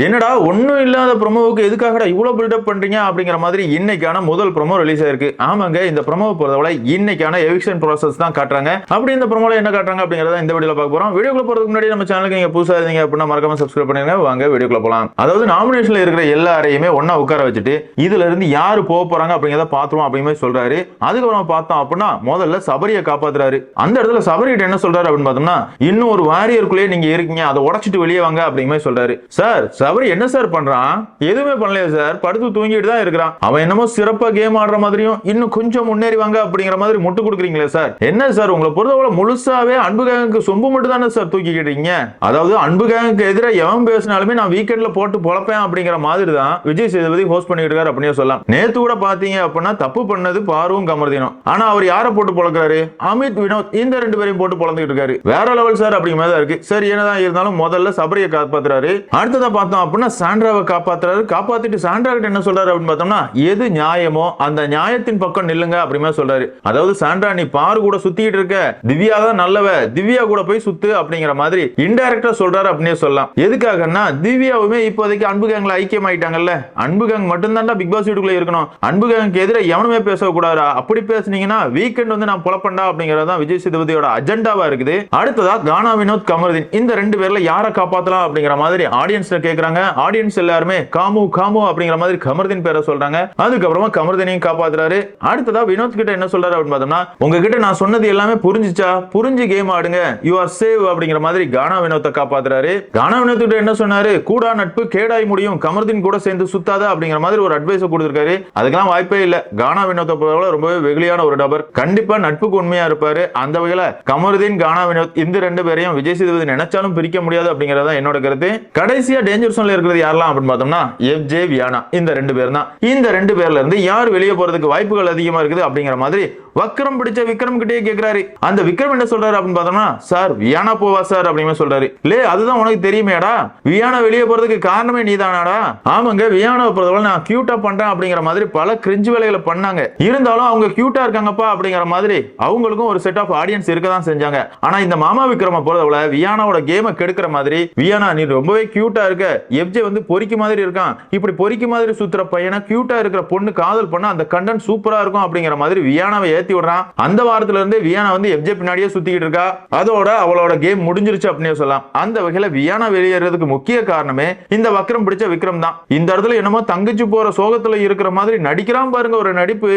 என்னடா ஒன்னும் இல்லாத ப்ரோமோவுக்கு எதுக்காகடா இவ்வளவு பில்டப் பண்றீங்க அப்படிங்கிற மாதிரி இன்னைக்கான முதல் ப்ரோமோ ரிலீஸ் ஆயிருக்கு. ஆமாங்க, இந்த ப்ரோமோவை பொறுத்தவரை இன்னைக்கான எவிக்ஷன் ப்ராசஸ் தான் காட்டுறாங்க. அப்படி இந்த ப்ரோமோல என்ன காட்டுறாங்க அப்படிங்கறத இந்த வீடியோல பார்க்க போறோம். வீடியோக்குள்ள போறதுக்கு முன்னாடி நம்ம சேனலுக்கு நீங்க புதுசா இருந்தீங்க அப்படின்னா மறக்காம சப்ஸ்கிரைப் பண்ணுங்க. வாங்க வீடியோக்குள்ள போலாம். அதாவது நாமினேஷன்ல இருக்கிற எல்லாரையுமே ஒண்ணா உட்கார வச்சுட்டு இதுல இருந்து யாரு போக போறாங்க அப்படிங்கறத பாத்துருவோம் அப்படிங்கிற சொல்றாரு. அதுக்கப்புறம் பார்த்தோம் அப்படின்னா முதல்ல சபரியை காப்பாத்துறாரு. அந்த இடத்துல சபரிகிட்ட என்ன சொல்றாரு அப்படின்னு பார்த்தோம்னா, இன்னும் ஒரு வாரியருக்குள்ளே நீங்க இருக்கீங்க, அதை உடைச்சிட்டு வெளியே வாங்க அப்படிங்கிற சொல்றாரு. சார் சபரி என்ன சார் பண்றான்? எதுவுமே பண்ணலையா சார், படுத்து தூங்கிட்டு தான் இருக்கிறான். அவன் என்னமோ சிறப்பா கேம் ஆடுற மாதிரியும் இன்னும் கொஞ்சம் முன்னேறி வாங்க அப்படிங்கிற மாதிரி முட்டு கொடுக்குறீங்களே சார். என்ன சார் உங்களை பொறுத்தவரை முழுசாவே அன்புகாங்க சொம்பு மட்டும் தானே சார் தூக்கிக்கிட்டீங்க. அதாவது அன்புகாங்க எதிராக எவன் பேசினாலுமே நான் வீக்கெண்ட்ல போட்டு பொழப்பேன் அப்படிங்கிற மாதிரி தான் விஜய் சேதுபதி ஹோஸ்ட் பண்ணிட்டு இருக்காரு அப்படின்னு சொல்லலாம். நேத்து கூட பாத்தீங்க அப்படின்னா தப்பு பண்ணது பாருவும் கமர்தீனும். ஆனா அவர் யாரை போட்டு பொழக்கிறாரு? அமித் வினோத், இந்த ரெண்டு பேரையும் போட்டு பொழந்துட்டு இருக்காரு. வேற லெவல் சார் அப்படிங்கிற மாதிரி இருக்கு. சரி, என்னதான் இருந்தாலும் முதல்ல சபரியை காப்பாத்துறாரு. அடுத்ததா பார்த்தோம் அப்படின்னா சாண்ட்ராவை காப்பாத்துறாரு. காப்பாத்திட்டு சாண்ட்ரா கிட்ட என்ன சொல்றாரு அப்படின்னு பார்த்தோம்னா, எது நியாயமோ அந்த நியாயத்தின் பக்கம் நில்லுங்க அப்படிமா சொல்றாரு. அதாவது சாண்ட்ரா நீ பாரு கூட சுத்திட்டு இருக்க, திவ்யா தான் நல்லவ, திவ்யா கூட போய் சுத்து அப்படிங்கிற மாதிரி இன்டைரக்டா சொல்றாரு அப்படினே சொல்லலாம். எதுக்காகன்னா திவ்யாவுமே இப்போதைக்கு அன்பு கேங்ல ஐக்கியம் ஆயிட்டாங்கல்ல. அன்பு கேங் மட்டும் தான் பிக் பாஸ் வீட்டுக்குள்ள இருக்கணும். அன்பு கேங்க்கு எதிராக எவனுமே பேசக்கூடாதா. அப்படி பேசுனீங்கன்னா வீக்கெண்ட் வந்து நான் புலப்பண்டா அப்படிங்கறதான் விஜய் சேதுபதியோட அஜெண்டாவா இருக்குது. அடுத்ததா கானா வினோத் கமருதீன், இந்த ரெண்டு பேர்ல யாரை காப்பாத்தலாம் அப்படிங்கிற மாதிரி ஆடியன்ஸ்ல கேக்குறாங்க. ஆடியன்ஸ் எல்லாருமே காமு காமு அப்படிங்கிற மாதிரி கமருதீன் பேரை சொல்றாங்க. அதுக்கப்புறமா கமருதீனையும் காப்பாத்துறாரு. அடுத்ததா வினோத் கிட்ட என்ன சொல்றாரு அப்படின்னு பார்த்தோம்னா, உங்ககிட்ட நான் சொன்னது எல்லாமே புரிஞ்சுச்சா, புரிஞ்சு கேம் ஆடுங்க, யூ ஆர் சேவ் அப்படிங்கிற மாதிரி கானா வினோத்தை காப்பாத்துறாரு. கானா வினோத் கிட்ட என்ன சொன்னாரு, கூடா நட்பு கேடாய் முடியும், கமருதீன் கூட சேர்ந்து சுத்தாத அப்படிங்கிற மாதிரி ஒரு அட்வைஸ் கொடுத்திருக்காரு. அதுக்கெல்லாம் வாய்ப்பே இல்ல. கானா வினோத்தை போல ரொம்பவே வெகுளியான ஒரு நபர், கண்டிப்பா நட்புக்கு உண்மையா இருப்பாரு. அந்த வகையில கமருதீன் கானா வினோத் இந்த ரெண்டு பேரையும் விஜய் சேதுபதி நினைச்சாலும் பிரிக்க முடியாது அப்படிங்கறத என்னோட கருத்து. கடைசியா டேஞ்சர் ஜோன்ல இருக்கிறது யாரெல்லாம் அப்படின்னு பார்த்தோம்னா எஃப்ஜே வியானா, இந்த ரெண்டு பேர் தான். இந்த ரெண்டு பேர்ல இருந்து யார் வெளியே போறதுக்கு வாய்ப்புகள் அதிகமா இருக்குது அப்படிங்கிற மாதிரி வக்ரம் பிடிச்ச விக்ரம் கிட்டே கேக்குறாரு. அந்த விக்ரம் என்ன சொல்றாரு அப்படின்னு பார்த்தோம்னா, சார் வியானா போவா சார் அப்படின்னு சொல்றாரு. லே அதுதான் உனக்கு தெரியுமேடா, வியானா வெளியே போறதுக்கு காரணமே நீதானாடா. ஆமாங்க, வியானா போறதுல நான் கியூட்டா பண்றேன் அப்படிங்கிற மாதிரி பல கிரிஞ்சு வேலைகளை பண்ணாங்க. இருந்தாலும் அவங்க கியூட்டா இருக்காங்கப்பா அப்படிங்கிற மாதிரி அவங்களுக்கும் ஒரு செட் ஆஃப் ஆடியன்ஸ் இருக்க தான் செஞ்சாங்க. ஆனா இந்த மாமா விக்ரம போறதுல வியானாவோட கேமை கெடுக்கிற மாதிரி, வியானா நீ ரொம்பவே கியூட்டா இருக்க, எஃப்ஜே வந்து பொறிக்கு மாதிரி இருக்கான், இப்படி பொறிக்கு மாதிரி சுத்துற பையனை கியூட்டா இருக்கிற பொண்ணு காதல் பண்ண அந்த கண்டென்ட் சூப்பரா இருக்கும் அப்படிங்கிற மாதிரி வியானாவை ஏத்தி விடுறான். அந்த வாரத்துல இருந்து வியானா வந்து எஃப்ஜே பின்னாடியே சுத்திக்கிட்டு இருக்கா. அதோட அவளோட கேம் முடிஞ்சிருச்சு அப்படின்னு சொல்லலாம். அந்த வகையில வியானா வெளியேறதுக்கு முக்கிய காரணமே இந்த வக்ரம் பிடிச்ச விக்ரம் தான். இந்த இடத்துல என்னமோ தங்கச்சி போற சோகத்துல இருக்கிற மாதிரி நடிக்கிறான் பாருங்க ஒரு நடிப்பு.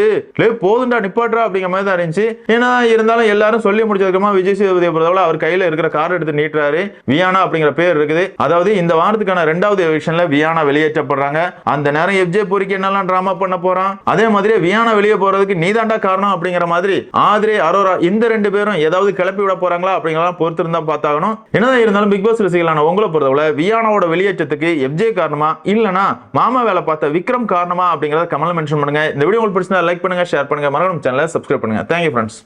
போதுண்டா நிப்பாட்றா அப்படிங்கிற மாதிரி தான் இருந்துச்சு. என்னதான் இருந்தாலும் எல்லாரும் சொல்லி முடிச்சதுக்கமா விஜய் சேதுபதியை பொறுத்தவரை அவர் கையில இருக்கிற கார் எடுத்து நீட்டுறாரு. வியானா அப்படிங்கிற பேர் இருக்குது. அதாவது இந்த வாரத்துக்கான இரண்டாவது எவிக்ஷன்ல வியானா வெளியேற்றப்படுறாங்க. அந்த நேரம் எஃப்ஜே பொறிக்கு என்னெல்லாம் டிராமா பண்ண போறான். அதே மாதிரி வியானா வெளியே போறதுக்கு நீதாண்டா காரணம் அப்படிங்கிற மாதிரி ஆத்ரே அரோரா இந்த ரெண்டு பேரும் ஏதாவது கிளப்பி விட போறாங்களா அப்படிங்கறத பொறுத்து இருந்தா பார்த்தாகணும். என்னதான் இருந்தாலும் பிக் பாஸ் ரசிகர்களான உங்களை பொறுத்தவரை வியானாவோட வெளியேற்றத்துக்கு எஃப்ஜே காரணமா இல்லனா மாமா வேலை பார்த்த விக்ரம் காரணமா அப்படிங்கறத கமெண்ட்ல மென்ஷன் பண்ணுங்க. இந்த வீடியோ உங்களுக்கு பிடிச்சிருந்தா லைக் பண்ணுங்க, ஷேர் பண்ணுங்க, மறக்காம சேனலை சப்ஸ்கிரைப் பண்ணுங்க. Thank you friends.